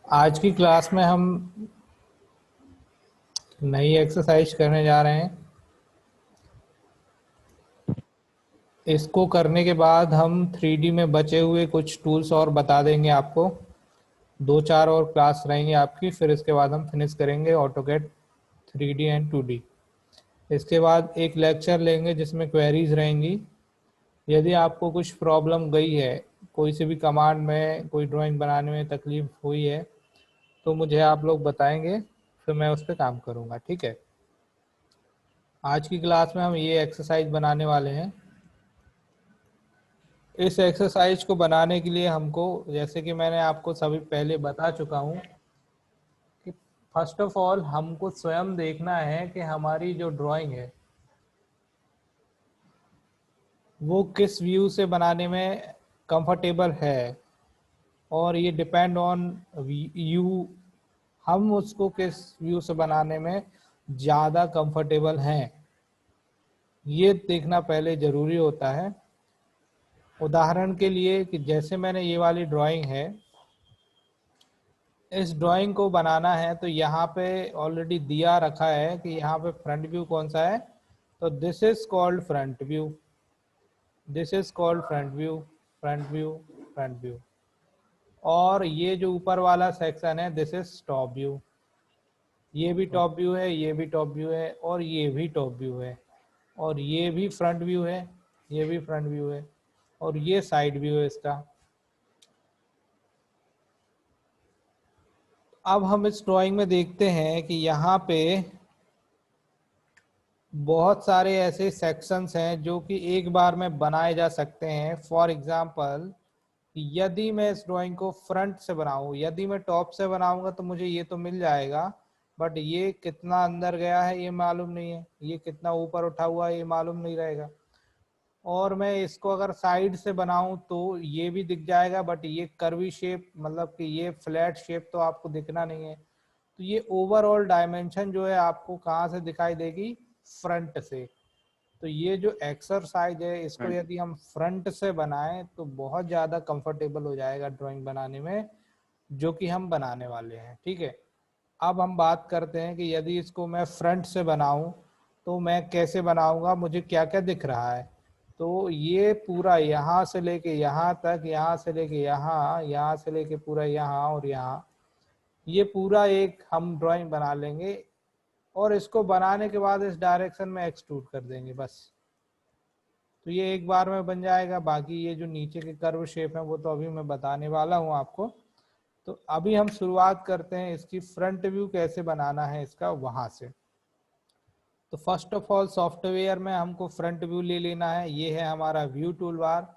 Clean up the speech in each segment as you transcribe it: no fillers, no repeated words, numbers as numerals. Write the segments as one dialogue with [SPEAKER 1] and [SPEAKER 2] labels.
[SPEAKER 1] आज की क्लास में हम नई एक्सरसाइज करने जा रहे हैं। इसको करने के बाद हम 3D में बचे हुए कुछ टूल्स और बता देंगे आपको। 2-4 और क्लास रहेंगी आपकी, फिर इसके बाद हम फिनिश करेंगे ऑटोकैड 3D एंड 2D। इसके बाद एक लेक्चर लेंगे जिसमें क्वेरीज रहेंगी। यदि आपको कुछ प्रॉब्लम गई है, कोई से भी कमांड में कोई ड्राइंग बनाने में तकलीफ हुई है, तो मुझे आप लोग बताएंगे, फिर मैं उस पर काम करूँगा। ठीक है। आज की क्लास में हम ये एक्सरसाइज बनाने वाले हैं। इस एक्सरसाइज को बनाने के लिए हमको, जैसे कि मैंने आपको सभी पहले बता चुका हूँ, कि फर्स्ट ऑफ ऑल हमको स्वयं देखना है कि हमारी जो ड्राइंग है वो किस व्यू से बनाने में कंफर्टेबल है, और ये डिपेंड ऑन यू, हम उसको किस व्यू से बनाने में ज़्यादा कंफर्टेबल हैं, ये देखना पहले ज़रूरी होता है। उदाहरण के लिए कि जैसे मैंने ये वाली ड्राइंग है, इस ड्राइंग को बनाना है तो यहाँ पे ऑलरेडी दिया रखा है कि यहाँ पे फ्रंट व्यू कौन सा है, तो this is called front view, this is called front view, front view, front view. और ये जो ऊपर वाला सेक्शन है दिस इज टॉप व्यू, ये भी टॉप व्यू है, ये भी टॉप व्यू है, और ये भी टॉप व्यू है, और ये भी फ्रंट व्यू है, ये भी फ्रंट व्यू है, और ये साइड व्यू है इसका। अब हम इस ड्राइंग में देखते हैं कि यहाँ पे बहुत सारे ऐसे सेक्शंस हैं जो कि एक बार में बनाए जा सकते हैं। फॉर एग्जांपल, यदि मैं इस ड्राइंग को फ्रंट से बनाऊं, यदि मैं टॉप से बनाऊंगा तो मुझे ये तो मिल जाएगा, बट ये कितना अंदर गया है ये मालूम नहीं है, ये कितना ऊपर उठा हुआ है ये मालूम नहीं रहेगा। और मैं इसको अगर साइड से बनाऊं तो ये भी दिख जाएगा, बट ये कर्वी शेप, मतलब कि ये फ्लैट शेप तो आपको दिखना नहीं है। तो ये ओवरऑल डायमेंशन जो है आपको कहाँ से दिखाई देगी, फ्रंट से। तो ये जो एक्सरसाइज है इसको यदि हम फ्रंट से बनाएं तो बहुत ज़्यादा कंफर्टेबल हो जाएगा ड्राइंग बनाने में, जो कि हम बनाने वाले हैं। ठीक है। अब हम बात करते हैं कि यदि इसको मैं फ्रंट से बनाऊं तो मैं कैसे बनाऊंगा, मुझे क्या क्या दिख रहा है। तो ये पूरा यहाँ से लेके यहाँ तक, यहाँ से लेके यहाँ, यहाँ से लेके पूरा यहाँ और यहाँ, ये पूरा एक हम ड्राइंग बना लेंगे। और इसको बनाने के बाद इस डायरेक्शन में एक्सट्रूड कर देंगे बस। तो ये एक बार में बन जाएगा। बाकी ये जो नीचे के कर्व शेप है वो तो अभी मैं बताने वाला हूँ आपको। तो अभी हम शुरुआत करते हैं इसकी फ्रंट व्यू कैसे बनाना है इसका, वहां से। तो फर्स्ट ऑफ ऑल सॉफ्टवेयर में हमको फ्रंट व्यू ले लेना है। ये है हमारा view tool bar.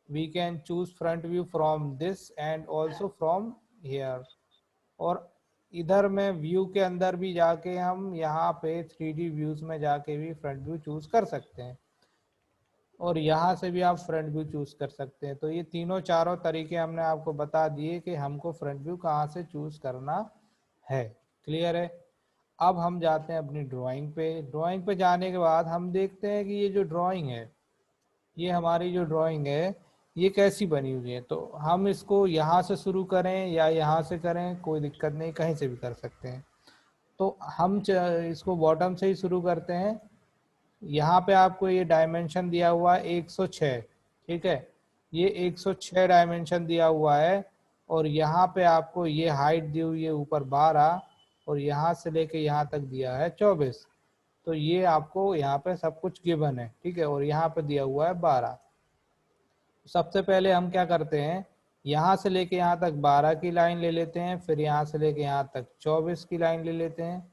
[SPEAKER 1] We can choose front view from this and also from here. और इधर में व्यू के अंदर भी जाके हम यहाँ पे 3D व्यूज में जाके भी फ्रंट व्यू चूज कर सकते हैं, और यहाँ से भी आप फ्रंट व्यू चूज कर सकते हैं। तो ये तीनों चारों तरीके हमने आपको बता दिए कि हमको फ्रंट व्यू कहाँ से चूज करना है। क्लियर है। अब हम जाते हैं अपनी ड्राइंग पे। ड्राइंग पे जाने के बाद हम देखते हैं कि ये जो ड्राइंग है, ये हमारी जो ड्राइंग है ये कैसी बनी हुई है। तो हम इसको यहाँ से शुरू करें या यहाँ से करें, कोई दिक्कत नहीं, कहीं से भी कर सकते हैं। तो हम इसको बॉटम से ही शुरू करते हैं। यहाँ पे आपको ये डायमेंशन दिया हुआ है 106। ठीक है। ये 106 डायमेंशन दिया हुआ है, और यहाँ पे आपको ये हाइट दी हुई है ऊपर 12, और यहाँ से लेके यहाँ तक दिया है 24। तो ये आपको यहाँ पे सब कुछ गिवन है। ठीक है। और यहाँ पे दिया हुआ है 12। सबसे पहले हम क्या करते हैं, यहाँ से लेके यहाँ तक 12 की लाइन ले लेते हैं, फिर यहाँ से लेके यहाँ तक 24 की लाइन ले लेते हैं,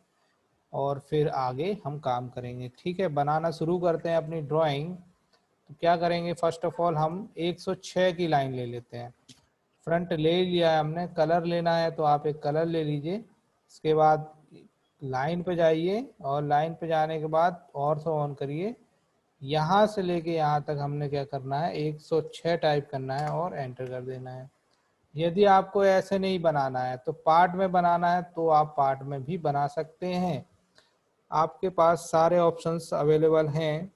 [SPEAKER 1] और फिर आगे हम काम करेंगे। ठीक है। बनाना शुरू करते हैं अपनी ड्राइंग। तो क्या करेंगे, फर्स्ट ऑफ ऑल हम 106 की लाइन ले लेते हैं। फ्रंट ले लिया है हमने। कलर लेना है तो आप एक कलर ले लीजिए। इसके बाद लाइन पे जाइए, और लाइन पे जाने के बाद और से ऑन करिए। यहाँ से लेके यहाँ तक हमने क्या करना है, 106 टाइप करना है और एंटर कर देना है। यदि आपको ऐसे नहीं बनाना है तो पार्ट में बनाना है तो आप पार्ट में भी बना सकते हैं। आपके पास सारे ऑप्शंस अवेलेबल हैं,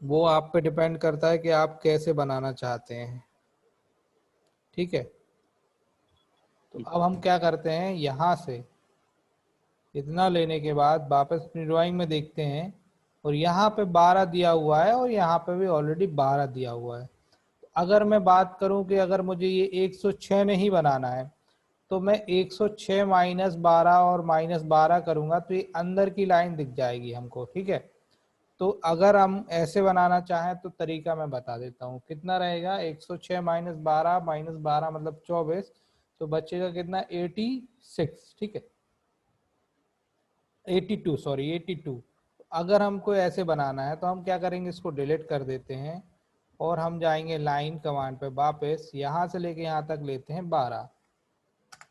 [SPEAKER 1] वो आप पे डिपेंड करता है कि आप कैसे बनाना चाहते हैं। ठीक है। तो अब हम क्या करते हैं, यहाँ से इतना लेने के बाद वापस अपनी ड्राइंग में देखते हैं और यहाँ पे 12 दिया हुआ है और यहाँ पे भी ऑलरेडी 12 दिया हुआ है। अगर मैं बात करूं कि अगर मुझे ये 106 में ही बनाना है तो मैं 106 माइनस 12 और माइनस 12 करूंगा तो ये अंदर की लाइन दिख जाएगी हमको, ठीक है। तो अगर हम ऐसे बनाना चाहें तो तरीका मैं बता देता हूँ। कितना रहेगा, 106 माइनस 12 मतलब 24, तो बचेगा कितना, 86, ठीक है, 82, सॉरी 82। अगर हमको ऐसे बनाना है तो हम क्या करेंगे, इसको डिलीट कर देते हैं और हम जाएंगे लाइन कमांड पे वापस, यहाँ से लेके यहाँ तक लेते हैं 12,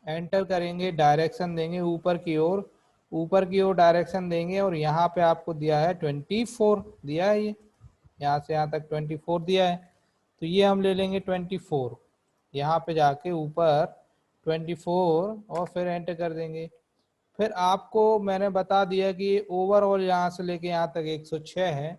[SPEAKER 1] एंटर करेंगे, डायरेक्शन देंगे ऊपर की ओर, ऊपर की ओर डायरेक्शन देंगे और यहाँ पे आपको दिया है 24 दिया है, ये यहाँ से यहाँ तक 24 दिया है, तो ये हम ले लेंगे 24, यहाँ पे जाके ऊपर 24 और फिर एंटर कर देंगे। फिर आपको मैंने बता दिया कि ओवरऑल यहाँ से लेके यहाँ तक 106 है,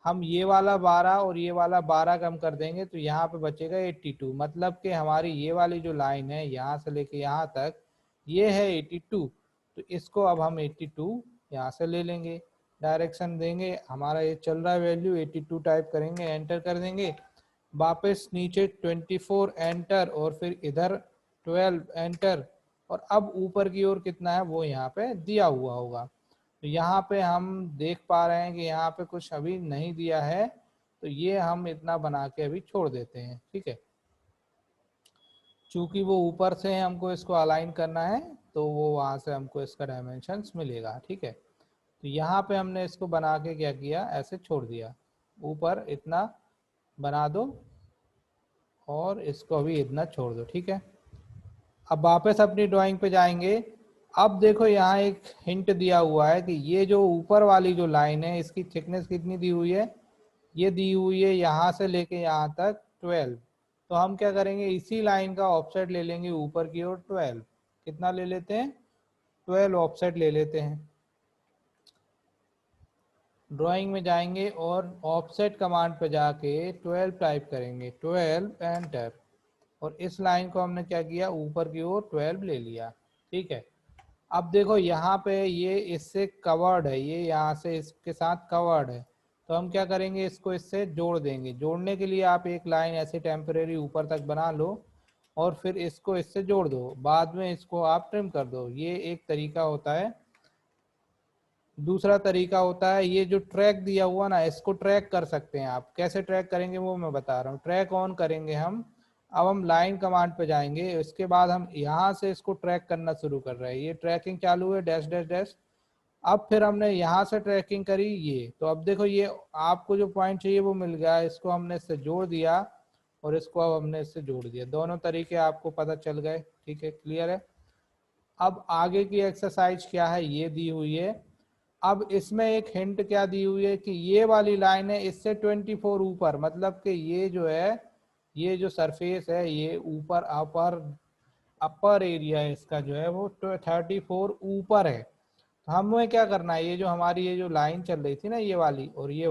[SPEAKER 1] हम ये वाला 12 और ये वाला 12 कम कर देंगे तो यहाँ पे बचेगा 82, मतलब कि हमारी ये वाली जो लाइन है यहाँ से लेके यहाँ तक ये है 82, तो इसको अब हम 82 यहाँ से ले लेंगे, डायरेक्शन देंगे, हमारा ये चल रहा है वैल्यू 82 टाइप करेंगे, एंटर कर देंगे, वापस नीचे 24 एंटर और फिर इधर 12 एंटर, और अब ऊपर की ओर कितना है वो यहाँ पे दिया हुआ होगा। तो यहाँ पे हम देख पा रहे हैं कि यहाँ पे कुछ अभी नहीं दिया है, तो ये हम इतना बना के अभी छोड़ देते हैं, ठीक है। चूंकि वो ऊपर से हमको इसको अलाइन करना है तो वो वहाँ से हमको इसका डायमेंशंस मिलेगा, ठीक है। तो यहाँ पे हमने इसको बना के क्या किया, ऐसे छोड़ दिया, ऊपर इतना बना दो और इसको अभी इतना छोड़ दो, ठीक है। अब वापस अपनी ड्राइंग पे जाएंगे। अब देखो यहाँ एक हिंट दिया हुआ है कि ये जो ऊपर वाली जो लाइन है इसकी थिकनेस कितनी दी हुई है, ये दी हुई है यहाँ से लेके यहाँ तक 12, तो हम क्या करेंगे, इसी लाइन का ऑफसेट ले लेंगे ऊपर की ओर 12, कितना ले लेते हैं, 12 ऑफसेट ले लेते हैं। ड्राइंग में जाएंगे और ऑफसेट कमांड पे जाके 12 टाइप करेंगे, 12 एंटर, और इस लाइन को हमने क्या किया, ऊपर की ओर 12 ले लिया, ठीक है। अब देखो यहाँ पे ये इससे कवर्ड है, ये यहाँ से इसके साथ कवर्ड है, तो हम क्या करेंगे, इसको इससे जोड़ देंगे। जोड़ने के लिए आप एक लाइन ऐसे टेम्परेरी ऊपर तक बना लो और फिर इसको इससे जोड़ दो, बाद में इसको आप ट्रिम कर दो, ये एक तरीका होता है। दूसरा तरीका होता है, ये जो ट्रैक दिया हुआ ना, इसको ट्रैक कर सकते हैं आप, कैसे ट्रैक करेंगे वो मैं बता रहा हूँ। ट्रैक ऑन करेंगे हम, अब हम लाइन कमांड पे जाएंगे, इसके बाद हम यहाँ से इसको ट्रैक करना शुरू कर रहे हैं, ये ट्रैकिंग चालू है, डैश डैश डैश। अब फिर हमने यहाँ से ट्रैकिंग करी ये, तो अब देखो ये आपको जो पॉइंट चाहिए वो मिल गया, इसको हमने इससे जोड़ दिया और इसको अब हमने इससे जोड़ दिया, दोनों तरीके आपको पता चल गए, ठीक है, क्लियर है। अब आगे की एक्सरसाइज क्या है ये दी हुई है। अब इसमें एक हिंट क्या दी हुई है कि ये वाली लाइन है इससे 24 ऊपर, मतलब कि ये जो है, ये जो सरफेस है ये ऊपर अपर अपर एरिया है इसका जो है वो 34 ऊपर है। तो हमें क्या करना है, ये जो हमारी ये जो लाइन चल रही थी ना, ये वाली और ये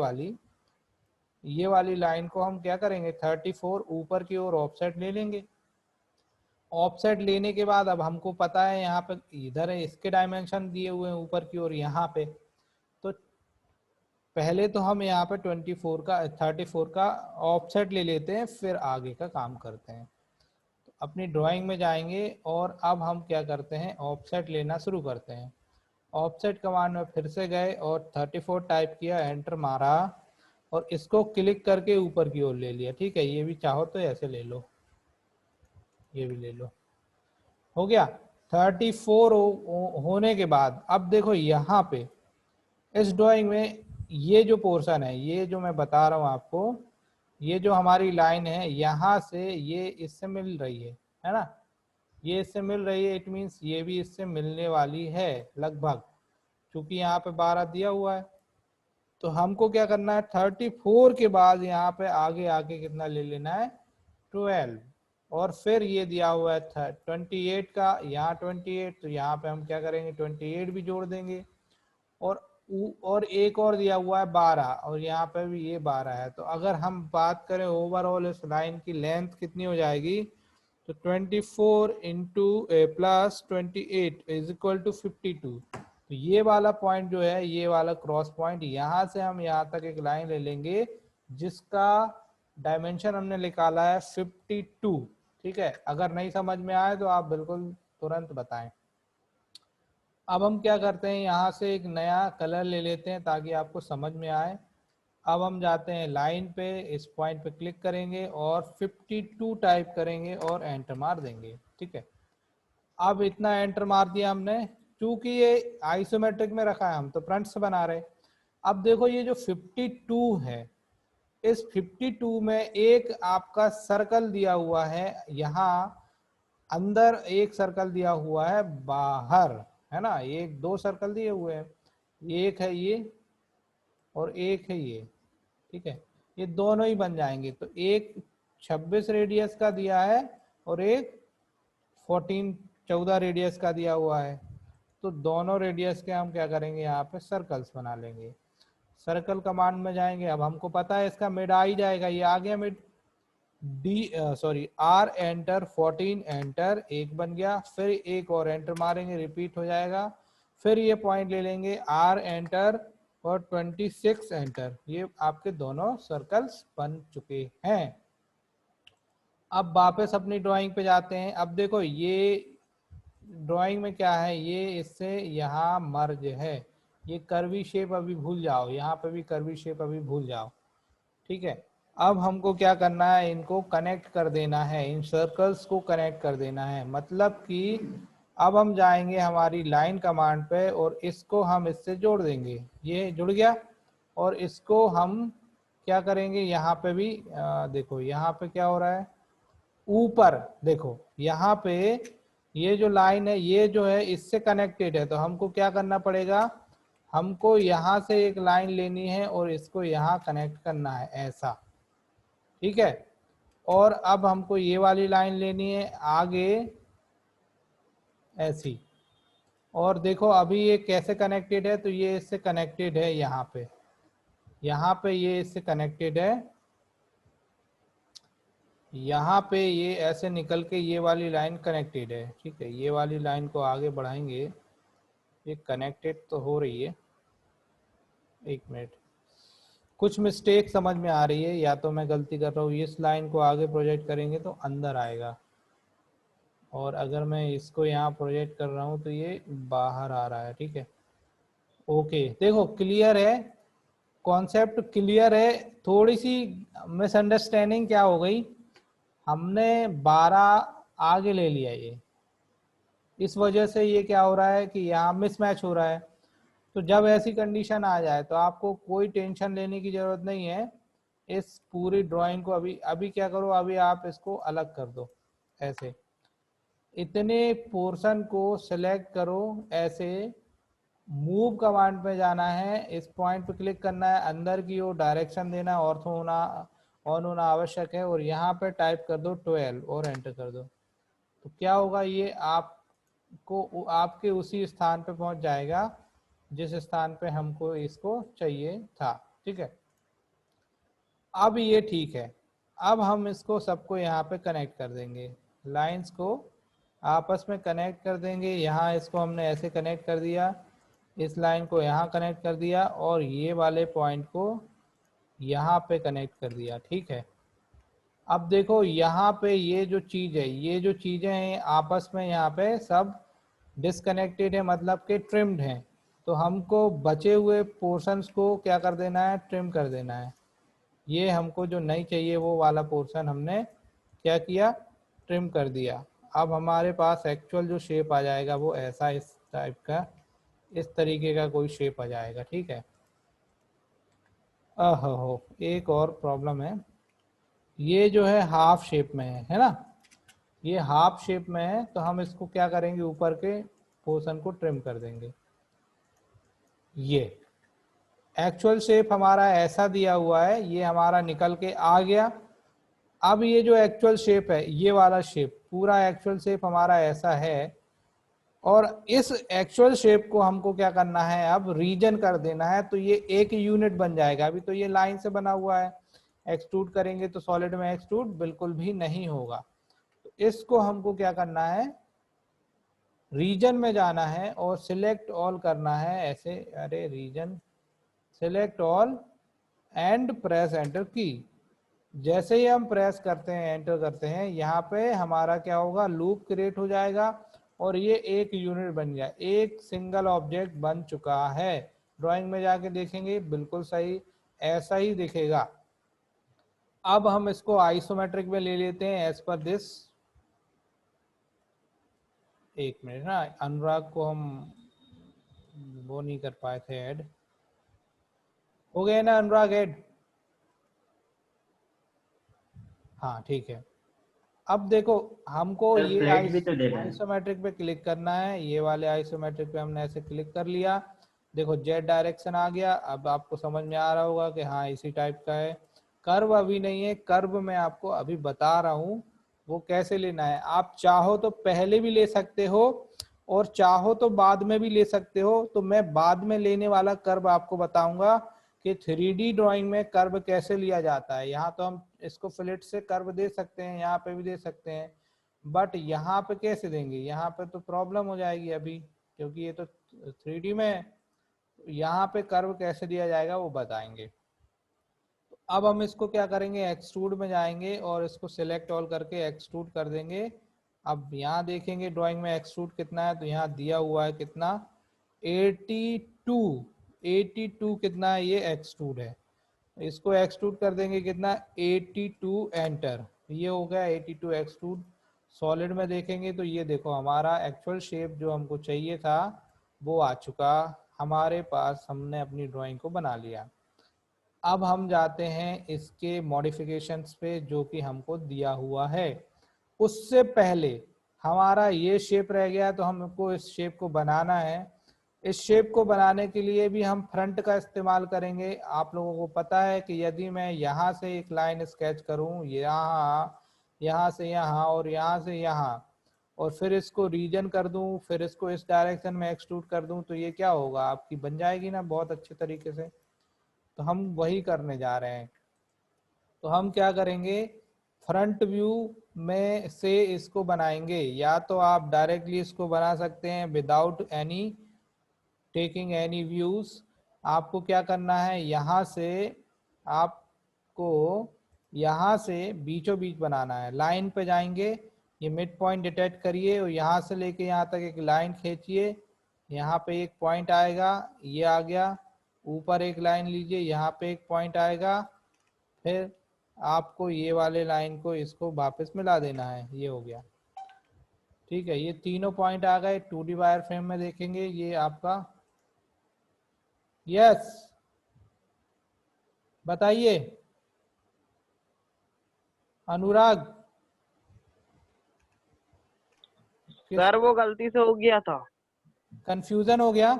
[SPEAKER 1] वाली लाइन को हम क्या करेंगे, 34 ऊपर की ओर ऑफसेट ले लेंगे। ऑफसेट लेने के बाद अब हमको पता है यहाँ पे इधर है, इसके डायमेंशन दिए हुए हैं ऊपर की ओर यहाँ पे, तो पहले तो हम यहाँ पे 34 का ऑफसेट ले लेते हैं, फिर आगे का काम करते हैं। तो अपनी ड्राइंग में जाएंगे और अब हम क्या करते हैं, ऑफसेट लेना शुरू करते हैं। ऑफसेट कमांड में फिर से गए और 34 टाइप किया, एंटर मारा और इसको क्लिक करके ऊपर की ओर ले लिया, ठीक है। ये भी चाहो तो ऐसे ले लो, ये भी ले लो, हो गया। 34 होने के बाद अब देखो यहाँ पे इस ड्राइंग में ये जो पोर्शन है, ये जो मैं बता रहा हूँ आपको, ये जो हमारी लाइन है यहाँ से ये इससे मिल रही है ना, ये इससे मिल रही है, इट मीन्स ये भी इससे मिलने वाली है लगभग, क्योंकि यहाँ पे 12 दिया हुआ है। तो हमको क्या करना है, 34 के बाद यहाँ पे आगे आगे कितना ले लेना है, 12, और फिर ये दिया हुआ है 28 का, यहाँ 28, तो यहाँ पे हम क्या करेंगे, 28 भी जोड़ देंगे, और एक और दिया हुआ है 12, और यहाँ पे भी ये 12 है। तो अगर हम बात करें ओवरऑल इस लाइन की लेंथ कितनी हो जाएगी, तो 24 into plus 28 is equal to 52। तो ये वाला पॉइंट जो है, ये वाला क्रॉस पॉइंट, यहाँ से हम यहाँ तक एक लाइन ले लेंगे जिसका डायमेंशन हमने निकाला है 52। ठीक है, अगर नहीं समझ में आए तो आप बिल्कुल तुरंत बताएं। अब हम क्या करते हैं, यहाँ से एक नया कलर ले लेते हैं ताकि आपको समझ में आए। अब हम जाते हैं लाइन पे, इस पॉइंट पे क्लिक करेंगे और 52 टाइप करेंगे और एंटर मार देंगे। ठीक है, अब इतना एंटर मार दिया हमने, क्योंकि ये आइसोमेट्रिक में रखा है, हम तो फ्रंट से बना रहे। अब देखो ये जो 52 है, इस 52 में एक आपका सर्कल दिया हुआ है, यहाँ अंदर एक सर्कल दिया हुआ है, बाहर, है ना, एक दो सर्कल दिए हुए हैं, एक है ये और एक है ये। ठीक है, ये दोनों ही बन जाएंगे। तो एक 26 रेडियस का दिया है और एक 14 रेडियस का दिया हुआ है। तो दोनों रेडियस के हम क्या करेंगे, यहाँ पे सर्कल्स बना लेंगे। सर्कल कमांड में जाएंगे, अब हमको पता है इसका मिड आ ही जाएगा, ये आ गया मिड। आर एंटर 14 एंटर, एक बन गया, फिर एक और एंटर मारेंगे, रिपीट हो जाएगा। फिर ये पॉइंट ले लेंगे, आर एंटर और 26 एंटर, ये आपके दोनों सर्कल्स बन चुके हैं। अब वापस अपनी ड्राइंग पे जाते हैं। अब देखो ये ड्राइंग में क्या है, ये इससे यहाँ मर्ज है, ये कर्वी शेप अभी भूल जाओ, यहाँ पे भी कर्वी शेप अभी भूल जाओ। ठीक है, अब हमको क्या करना है, इनको कनेक्ट कर देना है, इन सर्कल्स को कनेक्ट कर देना है। मतलब कि अब हम जाएंगे हमारी लाइन कमांड पे और इसको हम इससे जोड़ देंगे, ये जुड़ गया। और इसको हम क्या करेंगे, यहाँ पे भी देखो यहाँ पे क्या हो रहा है, ऊपर देखो यहाँ पे ये जो लाइन है, ये जो है इससे कनेक्टेड है, तो हमको क्या करना पड़ेगा, हमको यहाँ से एक लाइन लेनी है और इसको यहाँ कनेक्ट करना है, ऐसा। ठीक है, और अब हमको ये वाली लाइन लेनी है आगे, ऐसी। और देखो अभी ये कैसे कनेक्टेड है, तो ये इससे कनेक्टेड है, यहाँ पे ये इससे कनेक्टेड है, यहाँ पे ये ऐसे निकल के ये वाली लाइन कनेक्टेड है। ठीक है, ये वाली लाइन को आगे बढ़ाएंगे, ये कनेक्टेड तो हो रही है। एक मिनट, कुछ मिस्टेक समझ में आ रही है, या तो मैं गलती कर रहा हूँ, इस लाइन को आगे प्रोजेक्ट करेंगे तो अंदर आएगा, और अगर मैं इसको यहाँ प्रोजेक्ट कर रहा हूँ तो ये बाहर आ रहा है। ठीक है, ओके, देखो क्लियर है, कॉन्सेप्ट क्लियर है। थोड़ी सी मिसअंडरस्टैंडिंग क्या हो गई, हमने 12 आगे ले लिया, ये इस वजह से ये क्या हो रहा है कि यहाँ मिसमैच हो रहा है। तो जब ऐसी कंडीशन आ जाए तो आपको कोई टेंशन लेने की जरूरत नहीं है। इस पूरी ड्राइंग को अभी अभी क्या करो, अभी आप इसको अलग कर दो, ऐसे इतने पोर्शन को सिलेक्ट करो, ऐसे मूव कमांड पे जाना है, इस पॉइंट पे क्लिक करना है, अंदर की ओर डायरेक्शन देना, ऑर्थो होना ऑन होना आवश्यक है, और यहाँ पे टाइप कर दो 12 और एंटर कर दो। तो क्या होगा, ये आपको आपके उसी स्थान पे पहुंच जाएगा जिस स्थान पे हमको इसको चाहिए था। ठीक है, अब ये ठीक है। अब हम इसको सबको यहाँ पे कनेक्ट कर देंगे, लाइंस को आपस में कनेक्ट कर देंगे। यहाँ इसको हमने ऐसे कनेक्ट कर दिया, इस लाइन को यहाँ कनेक्ट कर दिया, और ये वाले पॉइंट को यहाँ पे कनेक्ट कर दिया। ठीक है, अब देखो यहाँ पे ये जो चीज़ है, ये जो चीज़ें हैं आपस में यहाँ पे सब डिसकनेक्टेड है, मतलब कि ट्रिम्ड हैं। तो हमको बचे हुए पोर्शंस को क्या कर देना है, ट्रिम कर देना है। ये हमको जो नहीं चाहिए वो वाला पोर्शन हमने क्या किया, ट्रिम कर दिया। अब हमारे पास एक्चुअल जो शेप आ जाएगा वो ऐसा, इस टाइप का, इस तरीके का कोई शेप आ जाएगा। ठीक है, हो एक और प्रॉब्लम है, ये जो है हाफ शेप में है ना, ये हाफ शेप में है, तो हम इसको क्या करेंगे, ऊपर के पोर्शन को ट्रिम कर देंगे। ये एक्चुअल शेप हमारा ऐसा दिया हुआ है, ये हमारा निकल के आ गया। अब ये जो एक्चुअल शेप है, ये वाला शेप, पूरा एक्चुअल शेप हमारा ऐसा है, और इस एक्चुअल शेप को हमको क्या करना है, अब रीजन कर देना है, तो ये एक यूनिट बन जाएगा। अभी तो ये लाइन से बना हुआ है, एक्सट्रूड करेंगे तो सॉलिड में एक्सट्रूड बिल्कुल भी नहीं होगा। तो इसको हमको क्या करना है, रीजन में जाना है और सिलेक्ट ऑल करना है ऐसे, अरे region select all and press enter key. जैसे ही हम प्रेस करते हैं, एंटर करते हैं, यहाँ पे हमारा क्या होगा, लूप क्रिएट हो जाएगा और ये एक यूनिट बन गया, एक सिंगल ऑब्जेक्ट बन चुका है। ड्राइंग में जाके देखेंगे बिल्कुल सही ऐसा ही दिखेगा। अब हम इसको आइसोमेट्रिक में ले लेते हैं एज पर दिस। एक मिनट ना, अनुराग को हम वो नहीं कर पाए थे ऐड, हो गए ना अनुराग ऐड? हाँ ठीक है। अब देखो हमको
[SPEAKER 2] सर
[SPEAKER 1] ये
[SPEAKER 2] फ्लैट भी तो देना है।
[SPEAKER 1] आइसोमेट्रिक पे क्लिक करना है, ये वाले आइसोमेट्रिक पे हमने ऐसे क्लिक कर लिया, देखो जेड डायरेक्शन आ गया। अब आपको समझ में आ रहा होगा कि हाँ इसी टाइप का है। कर्व अभी नहीं है, कर्व मैं आपको अभी बता रहा हूँ वो कैसे लेना है। आप चाहो तो पहले भी ले सकते हो और चाहो तो बाद में भी ले सकते हो। तो मैं बाद में लेने वाला कर्व आपको बताऊंगा कि 3D ड्राइंग में कर्व कैसे लिया जाता है। यहाँ तो हम इसको फिलेट से कर्व दे सकते हैं, यहाँ पे भी दे सकते हैं, बट यहाँ पे कैसे देंगे, यहाँ पे तो प्रॉब्लम हो जाएगी अभी, क्योंकि ये तो 3D में है। यहाँ पे कर्व कैसे दिया जाएगा वो बताएंगे। तो अब हम इसको क्या करेंगे, एक्सट्रूड में जाएंगे और इसको सिलेक्ट ऑल करके एक्सट्रूड कर देंगे। अब यहाँ देखेंगे ड्राइंग में एक्सट्रूड कितना है, तो यहाँ दिया हुआ है कितना, 82। 82 कितना है, ये एक्सट्रूड है। इसको एक्सट्रूड कर देंगे कितना, 82 एंटर। ये हो गया 82 एक्सट्रूड। सॉलिड में देखेंगे तो ये देखो हमारा एक्चुअल शेप जो हमको चाहिए था वो आ चुका हमारे पास, हमने अपनी ड्राइंग को बना लिया। अब हम जाते हैं इसके मॉडिफिकेशंस पे जो कि हमको दिया हुआ है। उससे पहले हमारा ये शेप रह गया, तो हमको इस शेप को बनाना है। इस शेप को बनाने के लिए भी हम फ्रंट का इस्तेमाल करेंगे। आप लोगों को पता है कि यदि मैं यहाँ से एक लाइन स्केच करूँ, यहाँ, यहाँ से यहाँ और यहाँ से यहाँ, और फिर इसको रीजन कर दूं, फिर इसको इस डायरेक्शन में एक्सट्रूड कर दूं, तो ये क्या होगा, आपकी बन जाएगी ना बहुत अच्छे तरीके से। तो हम वही करने जा रहे हैं। तो हम क्या करेंगे, फ्रंट व्यू में से इसको बनाएंगे, या तो आप डायरेक्टली इसको बना सकते हैं without any taking any views. आपको क्या करना है, यहाँ से आपको यहाँ से बीचों बीच बनाना है। लाइन पे जाएंगे, ये मिड पॉइंट डिटेक्ट करिए और यहाँ से लेके यहाँ तक एक लाइन खींचिए। यहाँ पे एक पॉइंट आएगा, ये आ गया। ऊपर एक लाइन लीजिए, यहाँ पे एक पॉइंट आएगा। फिर आपको ये वाले लाइन को इसको वापस मिला देना है, ये हो गया। ठीक है, ये तीनों पॉइंट आ गए। 2D वायर फ्रेम में देखेंगे ये आपका, यस बताइए अनुराग।
[SPEAKER 3] सर वो गलती से हो गया था,
[SPEAKER 1] कंफ्यूजन हो गया?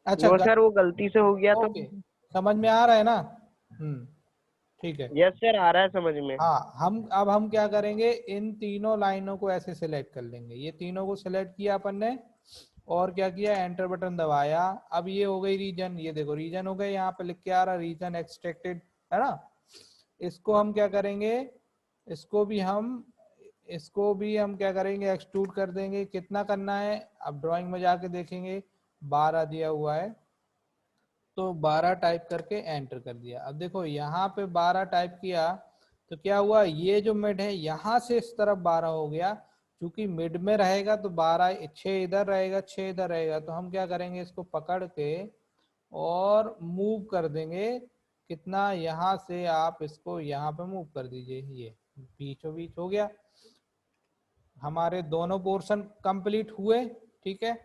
[SPEAKER 1] अच्छा
[SPEAKER 3] वो सर वो गलती से हो गया था।
[SPEAKER 1] ओके, समझ में आ रहा है ना? ठीक है।
[SPEAKER 3] यस सर, आ रहा है समझ में।
[SPEAKER 1] हाँ, हम क्या करेंगे, इन तीनों लाइनों को ऐसे सिलेक्ट कर लेंगे। ये तीनों को सिलेक्ट किया अपन ने और क्या किया, एंटर बटन दबाया। अब ये हो गई रीजन, ये देखो रीजन हो गए, यहाँ पे लिख के आ रहा रीजन एक्सट्रैक्टेड, है ना। इसको हम क्या करेंगे, इसको भी हम क्या करेंगे, एक्सट्रूड कर देंगे। कितना करना है, अब ड्राइंग में जाके देखेंगे 12 दिया हुआ है, तो 12 टाइप करके एंटर कर दिया। अब देखो यहाँ पे 12 टाइप किया तो क्या हुआ, ये जो मिड है यहाँ से इस तरफ 12 हो गया। क्योंकि मिड में रहेगा तो 12, 6 इधर रहेगा, 6 इधर रहेगा। तो हम क्या करेंगे, इसको पकड़ के और मूव कर देंगे। कितना, यहाँ से आप इसको यहाँ पे मूव कर दीजिए, ये बीचों बीच हो गया। हमारे दोनों पोर्शन कंप्लीट हुए। ठीक है,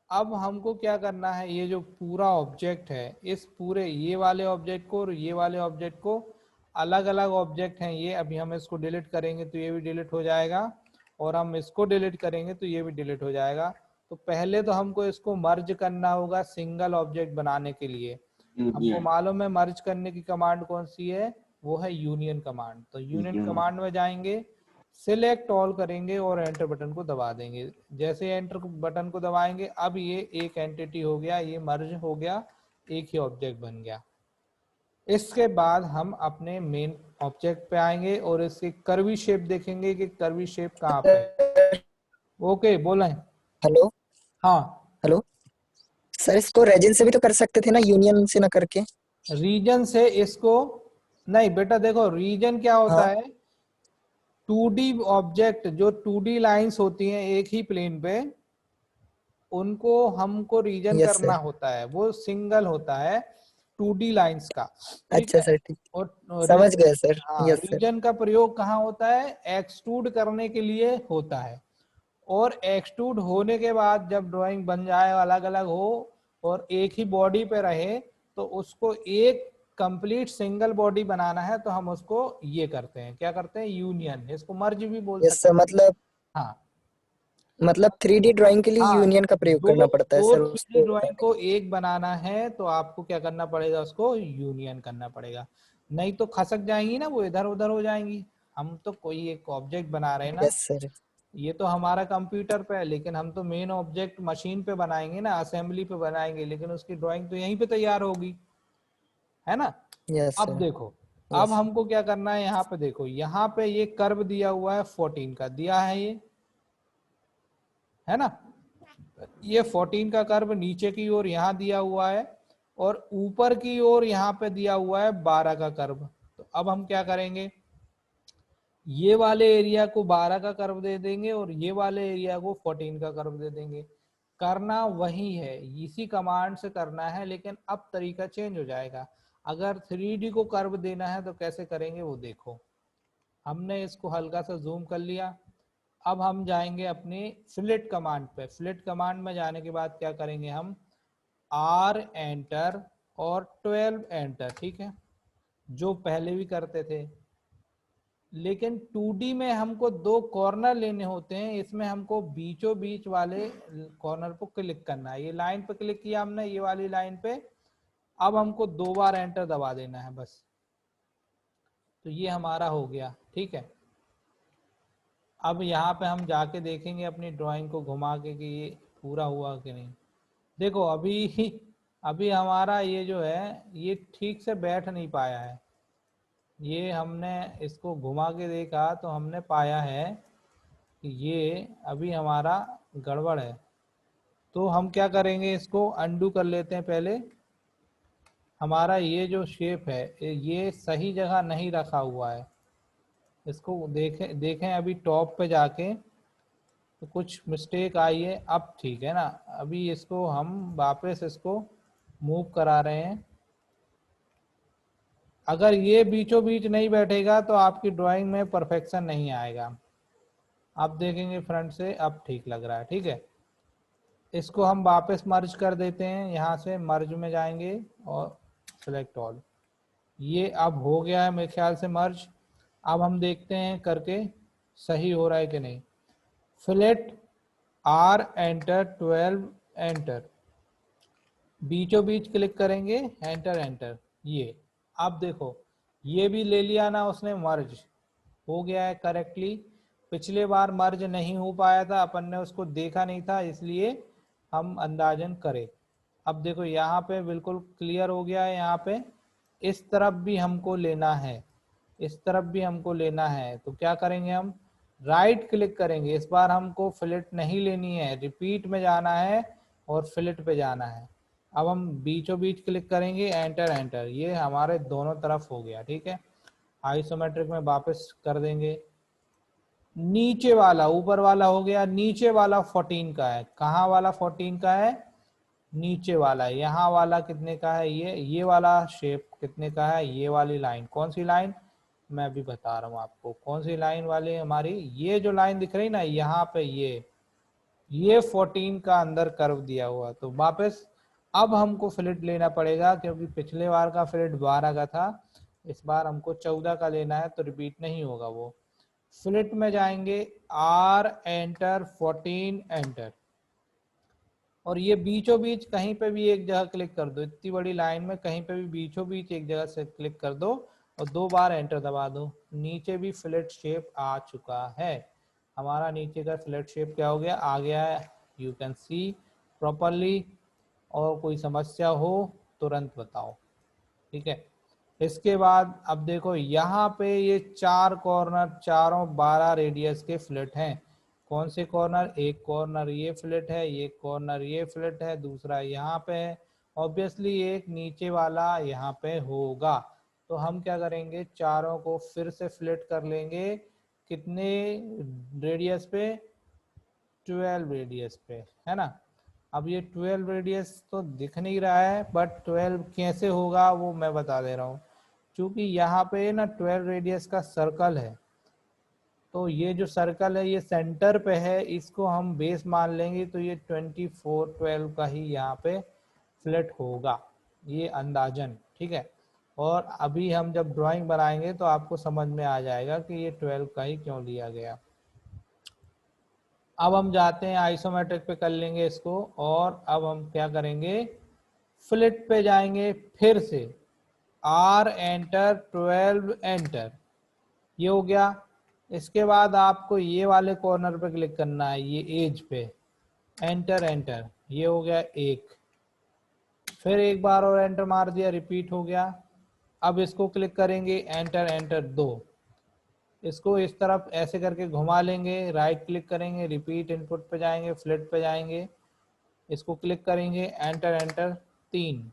[SPEAKER 1] अब हमको क्या करना है, ये जो पूरा ऑब्जेक्ट है, इस पूरे ये वाले ऑब्जेक्ट को और ये वाले ऑब्जेक्ट को, अलग अलग ऑब्जेक्ट हैं ये। अभी हम इसको डिलीट करेंगे तो ये भी डिलीट हो जाएगा, और हम इसको डिलीट करेंगे तो ये भी डिलीट हो जाएगा। तो पहले तो हमको इसको मर्ज करना होगा सिंगल ऑब्जेक्ट बनाने के लिए। हमको मालूम है मर्ज करने की कमांड कौन सी है, वो है यूनियन कमांड। तो यूनियन कमांड में जाएंगे, सिलेक्ट ऑल करेंगे और एंटर बटन को दबा देंगे। जैसे एंटर बटन को दबाएंगे, अब ये एक एंटिटी हो गया, ये मर्ज हो गया, एक ही ऑब्जेक्ट बन गया। इसके बाद हम अपने मेन ऑब्जेक्ट पे आएंगे और इसकी कर्वी शेप देखेंगे कि कर्वी शेप कहाँ पे है। ओके बोलें।
[SPEAKER 2] हेलो।
[SPEAKER 1] हाँ,
[SPEAKER 2] हेलो सर, इसको रेजिन से भी तो कर सकते थे ना, यूनियन से ना करके।
[SPEAKER 1] रीजन से इसको नहीं बेटा, देखो रीजन क्या होता
[SPEAKER 2] हाँ।
[SPEAKER 1] है, 2D ऑब्जेक्ट जो 2D लाइंस होती हैं एक ही प्लेन पे, उनको हमको रीजन
[SPEAKER 2] यस
[SPEAKER 1] करना
[SPEAKER 2] सर।
[SPEAKER 1] होता है, वो सिंगल होता है 2D लाइंस का, ठीक
[SPEAKER 2] अच्छा
[SPEAKER 1] है।
[SPEAKER 2] सर, ठीक।
[SPEAKER 1] और
[SPEAKER 2] समझ गए सर।
[SPEAKER 1] हाँ,
[SPEAKER 2] यस सर।
[SPEAKER 1] रीजन का प्रयोग कहाँ होता है, एक्सट्रूड करने के लिए होता है। और एक्सट्रूड होने के बाद जब ड्राइंग बन जाए, अलग अलग हो और एक ही बॉडी पे रहे, तो उसको एक कंप्लीट सिंगल बॉडी बनाना है, तो हम उसको ये करते हैं, क्या करते हैं, यूनियन। इसको मर्ज भी बोल
[SPEAKER 2] यस सर,
[SPEAKER 1] सकते हैं। हाँ
[SPEAKER 2] मतलब 3D ड्राइंग के लिए
[SPEAKER 1] हाँ,
[SPEAKER 2] यूनियन का प्रयोग
[SPEAKER 1] दो
[SPEAKER 2] करना पड़ता है
[SPEAKER 1] दो
[SPEAKER 2] सर
[SPEAKER 1] 3D
[SPEAKER 2] उसको
[SPEAKER 1] ड्राइंग
[SPEAKER 2] करने
[SPEAKER 1] को
[SPEAKER 2] के
[SPEAKER 1] एक बनाना है तो आपको क्या करना पड़ेगा, उसको यूनियन करना पड़ेगा। नहीं तो खसक जाएंगी ना, वो इधर उधर हो जाएंगी। हम तो कोई एक ऑब्जेक्ट बना रहे हैं
[SPEAKER 2] लिए।
[SPEAKER 1] ना,
[SPEAKER 2] यस सर।
[SPEAKER 1] ये तो हमारा कंप्यूटर पे है, लेकिन हम तो मेन ऑब्जेक्ट मशीन पे बनाएंगे ना, असेंबली पे बनाएंगे, लेकिन उसकी ड्राइंग तो यहीं पे तैयार होगी, है ना।
[SPEAKER 2] यस
[SPEAKER 1] अब
[SPEAKER 2] सर।
[SPEAKER 1] देखो, अब
[SPEAKER 2] यस।
[SPEAKER 1] हमको क्या करना है, यहाँ पे देखो, यहाँ पे ये कर्व दिया हुआ है 14 का दिया है, ये है ना, ये 14 का कर्व नीचे की ओर यहाँ दिया हुआ है और ऊपर की ओर यहाँ पे दिया हुआ है 12 का कर्व। तो अब हम क्या करेंगे, ये वाले एरिया को 12 का कर्व दे देंगे और ये वाले एरिया को 14 का कर्व दे देंगे। करना वही है, इसी कमांड से करना है, लेकिन अब तरीका चेंज हो जाएगा। अगर 3D को कर्व देना है तो कैसे करेंगे वो देखो। हमने इसको हल्का सा जूम कर लिया। अब हम जाएंगे अपनी फिलेट कमांड पे। फिलेट कमांड में जाने के बाद क्या करेंगे हम, R एंटर और 12 एंटर, ठीक है, जो पहले भी करते थे। लेकिन 2D में हमको दो कॉर्नर लेने होते हैं, इसमें हमको बीचों बीच वाले कॉर्नर पर क्लिक करना है। ये लाइन पे क्लिक किया हमने, ये वाली लाइन पे। अब हमको 2 बार एंटर दबा देना है बस, तो ये हमारा हो गया, ठीक है। अब यहाँ पे हम जाके देखेंगे अपनी ड्राइंग को घुमा के कि ये पूरा हुआ कि नहीं। देखो अभी अभी हमारा ये जो है ये ठीक से बैठ नहीं पाया है। ये हमने इसको घुमा के देखा तो हमने पाया है कि ये अभी हमारा गड़बड़ है। तो हम क्या करेंगे, इसको अंडू कर लेते हैं पहले। हमारा ये जो शेप है ये सही जगह नहीं रखा हुआ है। इसको देखें देखें अभी टॉप पे जाके तो कुछ मिस्टेक आई है। अब ठीक है ना, अभी इसको हम वापस इसको मूव करा रहे हैं। अगर ये बीचों बीच नहीं बैठेगा तो आपकी ड्राइंग में परफेक्शन नहीं आएगा। आप देखेंगे फ्रंट से अब ठीक लग रहा है, ठीक है। इसको हम वापस मर्ज कर देते हैं, यहाँ से मर्ज में जाएंगे और सेलेक्ट ऑल। ये अब हो गया है मेरे ख्याल से मर्ज। अब हम देखते हैं करके सही हो रहा है कि नहीं। फिलेट R एंटर 12 एंटर, बीचों बीच क्लिक करेंगे, एंटर एंटर। ये अब देखो ये भी ले लिया ना उसने, मर्ज हो गया है करेक्टली। पिछले बार मर्ज नहीं हो पाया था, अपन ने उसको देखा नहीं था, इसलिए हम अंदाजन करें। अब देखो यहाँ पे बिल्कुल क्लियर हो गया है। यहाँ पे इस तरफ भी हमको लेना है, इस तरफ भी हमको लेना है। तो क्या करेंगे, हम राइट क्लिक करेंगे। इस बार हमको फिलेट नहीं लेनी है, रिपीट में जाना है और फिलेट पे जाना है। अब हम बीचों बीच क्लिक करेंगे, एंटर एंटर। ये हमारे दोनों तरफ हो गया, ठीक है। आइसोमेट्रिक में वापस कर देंगे। नीचे वाला, ऊपर वाला हो गया, नीचे वाला 14 का है। कहाँ वाला 14 का है, नीचे वाला। यहाँ वाला कितने का है, ये वाला शेप कितने का है, ये वाली लाइन। कौन सी लाइन, मैं अभी बता रहा हूँ आपको कौन सी लाइन वाली हमारी। ये जो लाइन दिख रही ना यहाँ पे, ये 14 का अंदर कर्व दिया हुआ। तो वापस अब हमको फिलेट लेना पड़ेगा, क्योंकि पिछले बार का फिलेट 12 का था, इस बार हमको 14 का लेना है, तो रिपीट नहीं होगा वो। फिलेट में जाएंगे, R एंटर 14 एंटर, और ये बीचों बीच कहीं पे भी एक जगह क्लिक कर दो। इतनी बड़ी लाइन में कहीं पे भी बीचों बीच एक जगह से क्लिक कर दो और 2 बार एंटर दबा दो। नीचे भी फ्लैट शेप आ चुका है हमारा। नीचे का फ्लैट शेप क्या हो गया, आ गया है, यू कैन सी प्रॉपरली। और कोई समस्या हो तुरंत बताओ, ठीक है। इसके बाद अब देखो यहाँ पे ये 4 कॉर्नर, चारों 12 रेडियस के फ्लिट हैं। कौन से कॉर्नर? एक कॉर्नर ये फ्लिट है, ये कॉर्नर ये फ्लिट है, दूसरा यहाँ पे है, ऑब्वियसली एक नीचे वाला यहाँ पे होगा। तो हम क्या करेंगे, चारों को फिर से फ्लिट कर लेंगे। कितने रेडियस पे? 12 रेडियस पे, है ना। अब ये 12 रेडियस तो दिख नहीं रहा है, बट 12 कैसे होगा वो मैं बता दे रहा हूँ। क्योंकि यहाँ पे ना 12 रेडियस का सर्कल है, तो ये जो सर्कल है ये सेंटर पे है, इसको हम बेस मान लेंगे, तो ये 24 12 का ही यहाँ पे फ्लैट होगा, ये अंदाजन, ठीक है। और अभी हम जब ड्राइंग बनाएंगे तो आपको समझ में आ जाएगा कि ये 12 का ही क्यों लिया गया। अब हम जाते हैं आइसोमेट्रिक पे कर लेंगे इसको, और अब हम क्या करेंगे, फ्लिट पे जाएंगे फिर से, R एंटर, 12 एंटर, ये हो गया। इसके बाद आपको ये वाले कॉर्नर पे क्लिक करना है, ये एज पे, एंटर एंटर, ये हो गया एक, फिर एक बार और एंटर मार दिया, रिपीट हो गया। अब इसको क्लिक करेंगे, एंटर एंटर दो, इसको इस तरफ ऐसे करके घुमा लेंगे, राइट क्लिक करेंगे, रिपीट इनपुट पे जाएंगे, फ्लिट पे जाएंगे, इसको क्लिक करेंगे, एंटर एंटर तीन,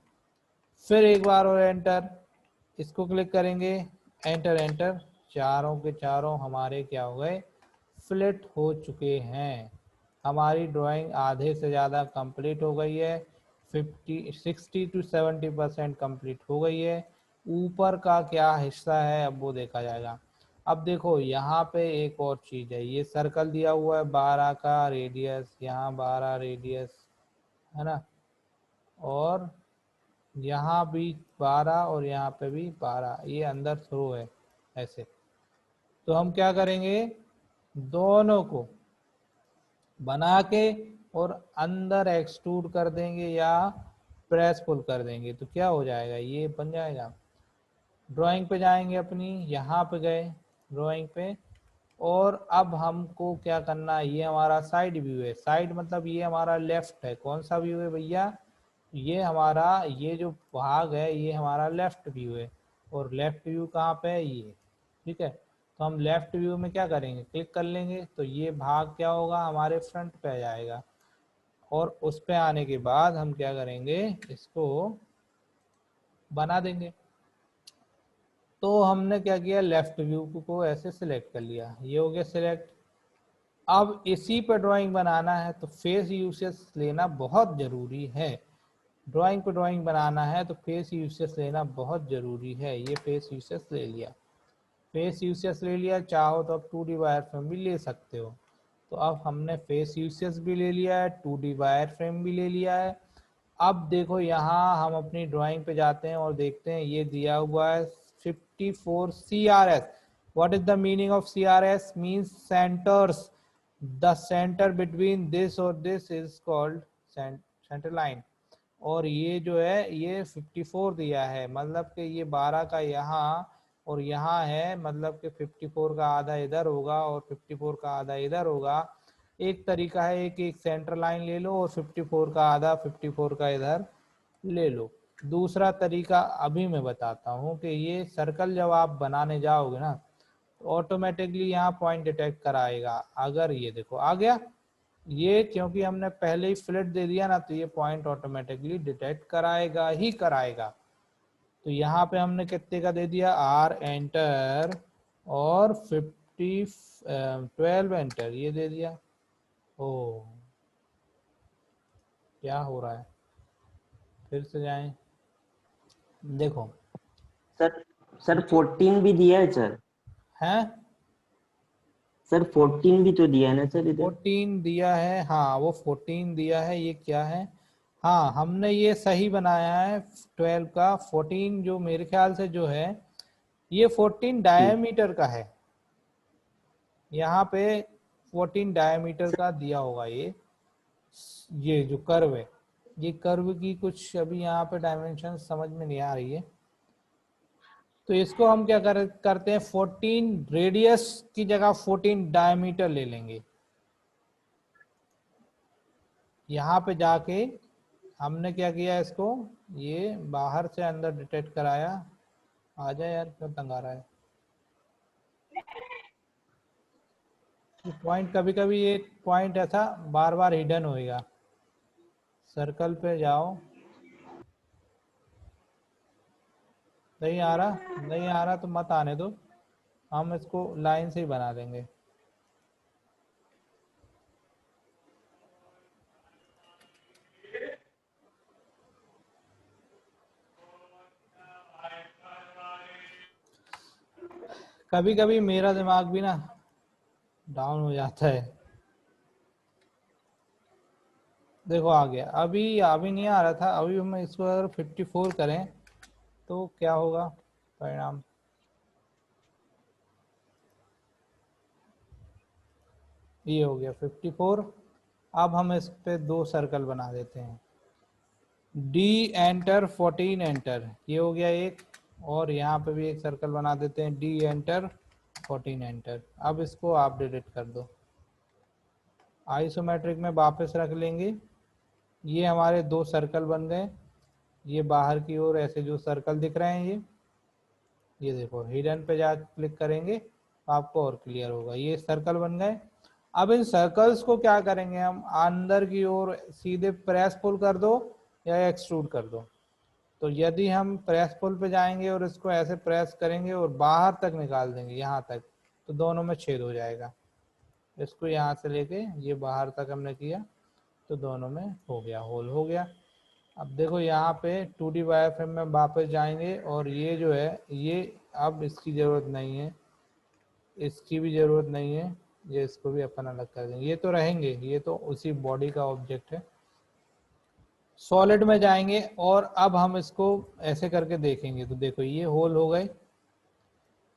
[SPEAKER 1] फिर एक बार और एंटर, इसको क्लिक करेंगे, एंटर एंटर, चारों के चारों हमारे क्या हो गए, फ्लिट हो चुके हैं। हमारी ड्राइंग आधे से ज़्यादा कंप्लीट हो गई है, 60 to 70% कंप्लीट हो गई है। ऊपर का क्या हिस्सा है अब वो देखा जाएगा। अब देखो यहाँ पे एक और चीज़ है, ये सर्कल दिया हुआ है 12 का रेडियस, यहाँ 12 रेडियस है ना, और यहाँ भी 12 और यहाँ पे भी 12, ये अंदर थ्रो है ऐसे। तो हम क्या करेंगे, दोनों को बना के और अंदर एक्सट्रूड कर देंगे या प्रेस पुल कर देंगे, तो क्या हो जाएगा, ये बन जाएगा। ड्राइंग पे जाएंगे अपनी, यहाँ पे गए ड्राइंग पे, और अब हमको क्या करना है, ये हमारा साइड व्यू है, साइड मतलब ये हमारा लेफ्ट है। कौन सा व्यू है भैया, ये हमारा, ये जो भाग है ये हमारा लेफ्ट व्यू है, और लेफ्ट व्यू कहाँ पे है, ये, ठीक है। तो हम लेफ्ट व्यू में क्या करेंगे, क्लिक कर लेंगे, तो ये भाग क्या होगा, हमारे फ्रंट पे आ जाएगा, और उस पे आने के बाद हम क्या करेंगे, इसको बना देंगे। तो हमने क्या किया, लेफ्ट व्यू को ऐसे सिलेक्ट कर लिया, ये हो गया सिलेक्ट। अब इसी पर ड्राइंग बनाना है तो फेस यूसेस लेना बहुत ज़रूरी है। ड्राइंग पे ड्राइंग बनाना है तो फेस यूसेस लेना बहुत ज़रूरी है। ये फेस यूसेस ले लिया, फेस यूसेस ले लिया, चाहो तो अब 2D वायर फ्रेम भी ले सकते हो। तो अब हमने फेस यूसेस भी ले लिया है, 2D वायर फ्रेम भी ले लिया है। अब देखो यहाँ हम अपनी ड्राइंग पे जाते हैं और देखते हैं ये दिया हुआ है 54 CRS। What is the meaning of CRS? Means centers. The center between this और this is called center line। और ये जो है ये 54 दिया है, मतलब कि ये 12 का यहाँ और यहाँ है, मतलब कि 54 का आधा इधर होगा और 54 का आधा इधर होगा। एक तरीका है कि एक सेंटर लाइन ले लो और 54 का आधा 54 का इधर ले लो। दूसरा तरीका अभी मैं बताता हूँ कि ये सर्कल जब आप बनाने जाओगे ना तो ऑटोमेटिकली यहाँ पॉइंट डिटेक्ट कराएगा। अगर ये देखो आ गया, ये क्योंकि हमने पहले ही फ्लिट दे दिया ना, तो ये पॉइंट ऑटोमेटिकली डिटेक्ट कराएगा ही कराएगा। तो यहाँ पे हमने कितने का दे दिया, R एंटर और 12 एंटर, ये दे दिया। ओ क्या हो रहा है, फिर से जाएं, देखो
[SPEAKER 4] सर सर 14 भी दिया है सर।
[SPEAKER 1] हैं,
[SPEAKER 4] सर 14 भी तो दिया है ना सर इधर।
[SPEAKER 1] 14 दिया है, हाँ वो 14 दिया है। ये क्या है, हाँ हमने ये सही बनाया है 12 का। 14 जो मेरे ख्याल से जो है ये 14 डायमीटर का है, यहाँ पे 14 डायमीटर का दिया होगा। ये जो कर्व है, ये कर्व की कुछ अभी यहाँ पे डायमेंशन समझ में नहीं आ रही है। तो इसको हम क्या करते हैं, 14 रेडियस की जगह 14 डायमीटर ले लेंगे। यहाँ पे जाके हमने क्या किया, इसको ये बाहर से अंदर डिटेक्ट कराया आ जा यार, क्यों तंग आ रहा है? पॉइंट कभी कभी एक पॉइंट ऐसा बार बार हिडन होएगा। सर्कल पे जाओ, नहीं आ रहा, नहीं आ रहा तो मत आने दो, हम इसको लाइन से ही बना देंगे। कभी कभी मेरा दिमाग भी ना डाउन हो जाता है। देखो आ गया, अभी नहीं आ रहा था, अभी हम इसको अगर 54 करें तो क्या होगा परिणाम? ये हो गया 54। अब हम इस पे 2 सर्कल बना देते हैं। डी एंटर 14 एंटर, ये हो गया एक, और यहाँ पे भी एक सर्कल बना देते हैं, डी एंटर 14 एंटर। अब इसको आप डिलीट कर दो, आइसोमेट्रिक में वापस रख लेंगे। ये हमारे 2 सर्कल बन गए। ये बाहर की ओर ऐसे जो सर्कल दिख रहे हैं ये देखो, हिडन पे जा क्लिक करेंगे तो आपको और क्लियर होगा। ये सर्कल बन गए। अब इन सर्कल्स को क्या करेंगे हम, अंदर की ओर सीधे प्रेस पुल कर दो या एक्सट्रूड कर दो। तो यदि हम प्रेस पुल पे जाएंगे और इसको ऐसे प्रेस करेंगे और बाहर तक निकाल देंगे यहाँ तक, तो दोनों में छेद हो जाएगा। इसको यहाँ से लेके ये बाहर तक हमने किया तो दोनों में हो गया, होल हो गया। अब देखो यहाँ पे 2D वायरफ्रेम में वापस जाएंगे और ये जो है ये अब इसकी ज़रूरत नहीं है, इसकी भी ज़रूरत नहीं है, ये इसको भी अपन अलग कर देंगे। ये तो रहेंगे, ये तो उसी बॉडी का ऑब्जेक्ट है। सॉलिड में जाएंगे और अब हम इसको ऐसे करके देखेंगे तो देखो ये होल हो गए।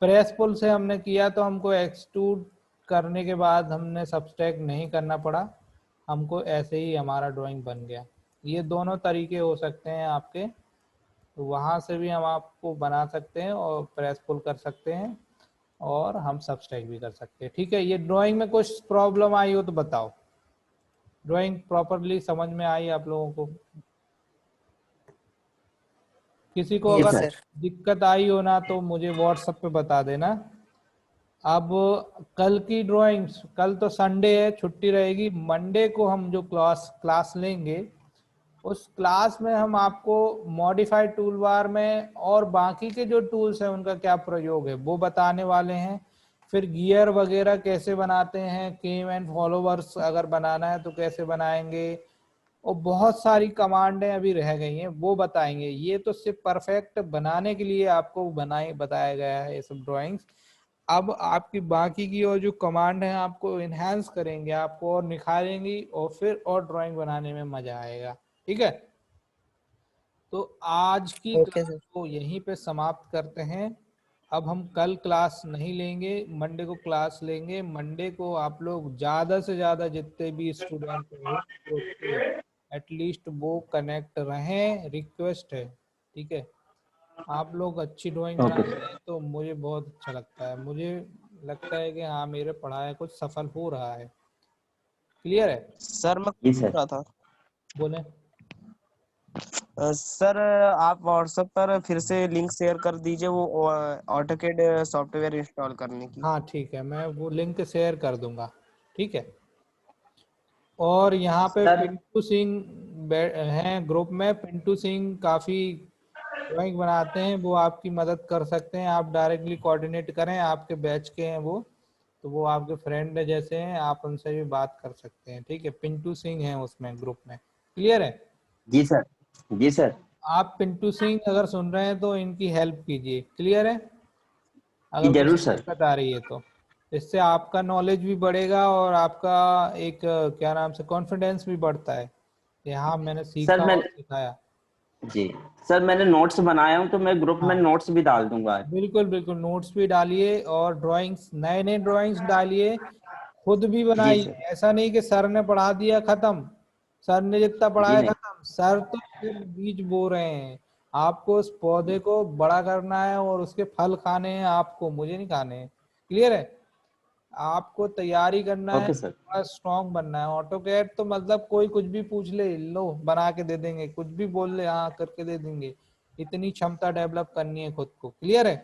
[SPEAKER 1] प्रेस पुल से हमने किया तो हमको एक्सट्रूड करने के बाद हमने सब्सट्रैक्ट नहीं करना पड़ा, हमको ऐसे ही हमारा ड्राइंग बन गया। ये दोनों तरीके हो सकते हैं आपके, तो वहाँ से भी हम आपको बना सकते हैं और प्रेस पुल कर सकते हैं और हम सब्सट्रैक्ट भी कर सकते हैं। ठीक है, ये ड्राइंग में कुछ प्रॉब्लम आई हो तो बताओ। ड्राइंग प्रॉपरली समझ में आई आप लोगों को? किसी को
[SPEAKER 2] यस
[SPEAKER 1] अगर
[SPEAKER 2] सर।
[SPEAKER 1] दिक्कत आई हो ना तो मुझे व्हाट्सएप पे बता देना। अब कल की ड्राइंग्स, कल तो संडे है, छुट्टी रहेगी। मंडे को हम जो क्लास लेंगे उस क्लास में हम आपको मॉडिफाइड टूल बार में और बाकी के जो टूल्स हैं उनका क्या प्रयोग है वो बताने वाले हैं। फिर गियर वगैरह कैसे बनाते हैं, केम एंड फॉलोवर्स अगर बनाना है तो कैसे बनाएंगे, और बहुत सारी कमांडें अभी रह गई हैं वो बताएंगे। ये तो सिर्फ परफेक्ट बनाने के लिए आपको बताया गया है ये सब ड्राइंग्स। अब आपकी बाकी की और जो कमांड है आपको इनहेंस करेंगे, आपको और निखारेंगी और फिर और ड्राइंग बनाने में मजा आएगा। ठीक है, तो आज की
[SPEAKER 2] ओके
[SPEAKER 1] क्लास
[SPEAKER 2] सर।
[SPEAKER 1] को यहीं पे समाप्त करते हैं। अब हम कल क्लास नहीं लेंगे, मंडे को क्लास लेंगे। मंडे को आप लोग ज्यादा से ज्यादा जितने भी स्टूडेंट हो एटलीस्ट वो कनेक्ट रहें, रिक्वेस्ट है। ठीक है, आप लोग अच्छी ड्राइंग
[SPEAKER 4] ओके
[SPEAKER 1] बनाते
[SPEAKER 4] सर।
[SPEAKER 1] हैं तो मुझे बहुत अच्छा लगता है, मुझे लगता है कि हाँ मेरे पढ़ाया कुछ सफल हो रहा है। क्लियर है?
[SPEAKER 3] सर मैं
[SPEAKER 4] जी
[SPEAKER 3] पूछ
[SPEAKER 4] सर।
[SPEAKER 3] रहा था
[SPEAKER 1] बोले।
[SPEAKER 3] सर आप व्हाट्सएप पर फिर से लिंक शेयर कर दीजिए वो ऑटोकैड सॉफ्टवेयर इंस्टॉल करने की।
[SPEAKER 1] हाँ ठीक है, मैं वो लिंक शेयर कर दूंगा। ठीक है, और यहाँ पे
[SPEAKER 4] सर
[SPEAKER 1] पिंटू सिंह हैं ग्रुप में। पिंटू सिंह काफ़ी ड्राइंग बनाते हैं, वो आपकी मदद कर सकते हैं। आप डायरेक्टली कोऑर्डिनेट करें, आपके बैच के हैं वो, तो वो आपके फ्रेंड जैसे हैं, आप उनसे भी बात कर सकते हैं। ठीक है, पिंटू सिंह हैं उसमें ग्रुप में। क्लियर है?
[SPEAKER 4] जी सर। जी सर।
[SPEAKER 1] आप पिंटू सिंह अगर सुन रहे हैं तो इनकी हेल्प कीजिए। क्लियर है?
[SPEAKER 4] जी
[SPEAKER 1] अगर कुछ
[SPEAKER 4] जरूर सर।
[SPEAKER 1] दिक्कत आ रही है तो इससे आपका नॉलेज भी बढ़ेगा और आपका एक क्या नाम से कॉन्फिडेंस भी बढ़ता है कि हाँ मैंने
[SPEAKER 4] सर
[SPEAKER 1] सीखा
[SPEAKER 4] मैं
[SPEAKER 1] और सिखाया।
[SPEAKER 4] जी सर, मैंने नोट्स बनाया हूँ तो मैं ग्रुप में
[SPEAKER 1] हाँ
[SPEAKER 4] नोट्स भी डाल दूंगा।
[SPEAKER 1] बिल्कुल बिल्कुल, नोट्स भी डालिए और ड्राइंग्स, नए नए ड्राइंग्स डालिए, खुद भी
[SPEAKER 4] जी
[SPEAKER 1] बनाइए।
[SPEAKER 4] सर।
[SPEAKER 1] ऐसा नहीं कि सर ने पढ़ा दिया खत्म, सर ने जितना
[SPEAKER 4] जी
[SPEAKER 1] पढ़ाया
[SPEAKER 4] नहीं।
[SPEAKER 1] खत्म। सर तो सिर्फ बीज बो रहे हैं, आपको उस पौधे को बड़ा करना है और उसके फल खाने हैं आपको, मुझे नहीं खाने हैं। क्लियर है? आपको तैयारी करना है,
[SPEAKER 4] ओके सर।
[SPEAKER 1] स्ट्रॉन्ग बनना है। ऑटोकैड तो मतलब कोई कुछ भी पूछ ले लो बना के दे देंगे, कुछ भी बोल ले हाँ करके दे देंगे। इतनी क्षमता डेवलप करनी है खुद को। क्लियर है?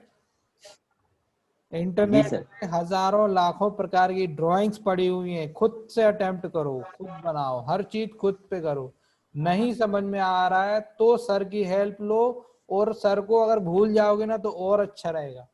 [SPEAKER 4] जी
[SPEAKER 1] इंटरनेट
[SPEAKER 4] सर।
[SPEAKER 1] पे हजारों लाखों प्रकार की ड्राइंग्स पड़ी हुई हैं, खुद से अटेम्प्ट करो, खुद बनाओ, हर चीज खुद पे करो। नहीं समझ में आ रहा है तो सर की हेल्प लो, और सर को अगर भूल जाओगे ना तो और अच्छा रहेगा।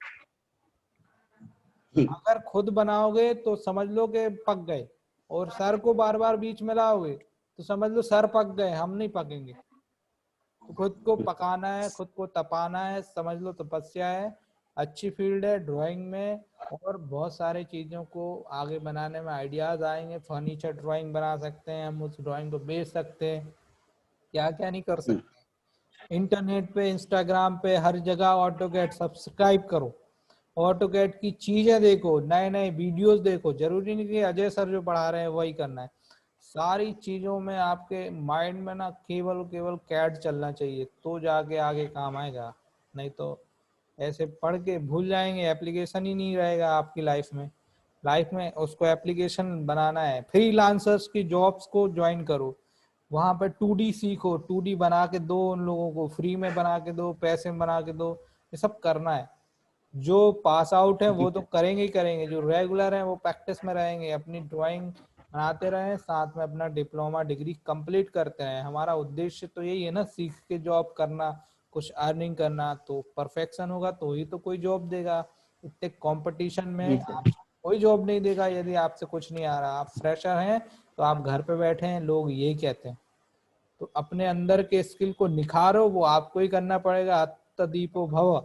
[SPEAKER 4] ठीक।
[SPEAKER 1] अगर खुद बनाओगे तो समझ लो कि पक गए, और सर को बार बार बीच में लाओगे तो समझ लो सर पक गए, हम नहीं पकेंगे। तो खुद को पकाना है, खुद को तपाना है, समझ लो तपस्या है। अच्छी फील्ड है ड्राइंग में, और बहुत सारी चीजों को आगे बनाने में आइडियाज आएंगे। फर्नीचर ड्राइंग बना सकते हैं हम, उस ड्राइंग को बेच सकते हैं, क्या क्या नहीं कर
[SPEAKER 4] जी।
[SPEAKER 1] सकते। इंटरनेट पे, इंस्टाग्राम पे, हर जगह ऑटोकैड सब्सक्राइब करो, ऑटोकैड की चीजें देखो, नए नए वीडियोस देखो। जरूरी नहीं कि अजय सर जो पढ़ा रहे हैं वही करना है। सारी चीजों में आपके माइंड में ना केवल केवल कैड चलना चाहिए, तो जाके आगे काम आएगा। नहीं तो ऐसे पढ़ के भूल जाएंगे, एप्लीकेशन ही नहीं रहेगा आपकी लाइफ में। लाइफ में उसको एप्लीकेशन बनाना है। फ्रीलांसर्स की जॉब्स को ज्वाइन करो, वहां पे 2D सीखो, 2D बना के दो उन लोगों को, फ्री में बना के दो, पैसे में बना के दो। ये सब करना है। जो पास आउट है
[SPEAKER 4] जी
[SPEAKER 1] वो तो
[SPEAKER 4] सर।
[SPEAKER 1] करेंगे ही करेंगे, जो रेगुलर है वो प्रैक्टिस में रहेंगे, अपनी ड्राइंग बनाते रहें, साथ में अपना डिप्लोमा डिग्री कंप्लीट करते हैं। हमारा उद्देश्य तो यही है ना, सीख के जॉब करना, कुछ अर्निंग करना। तो परफेक्शन होगा तो ही तो कोई जॉब देगा। इतने कंपटीशन
[SPEAKER 4] जी
[SPEAKER 1] में
[SPEAKER 4] सर।
[SPEAKER 1] आप कोई जॉब नहीं देगा यदि आपसे कुछ नहीं आ रहा। आप फ्रेशर हैं तो आप घर पे बैठे हैं, लोग यही कहते हैं। तो अपने अंदर के स्किल को निखारो, वो आपको ही करना पड़ेगा। आत्मदीपो भव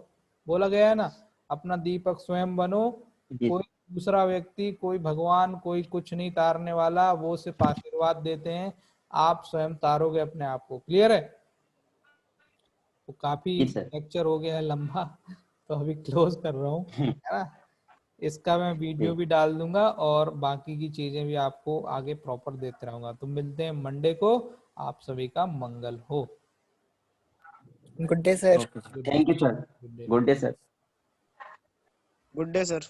[SPEAKER 1] बोला गया है ना, अपना दीपक स्वयं बनो।
[SPEAKER 4] जी
[SPEAKER 1] कोई दूसरा व्यक्ति, कोई भगवान, कोई कुछ नहीं तारने वाला, वो सिर्फ आशीर्वाद देते हैं, आप स्वयं तारोगे अपने आप को। क्लियर है? तो काफी
[SPEAKER 4] जी सर।
[SPEAKER 1] लेक्चर हो गया है लंबा, तो अभी क्लोज कर रहा हूँ, है ना। इसका मैं वीडियो भी डाल दूंगा, और बाकी की चीजें भी आपको आगे प्रॉपर देते रहूंगा। तो मिलते हैं मंडे को। आप सभी का मंगल हो।
[SPEAKER 2] Good day sir.
[SPEAKER 4] Okay sir, thank you sir.
[SPEAKER 1] Good day.
[SPEAKER 4] Good day sir.
[SPEAKER 3] Good day sir.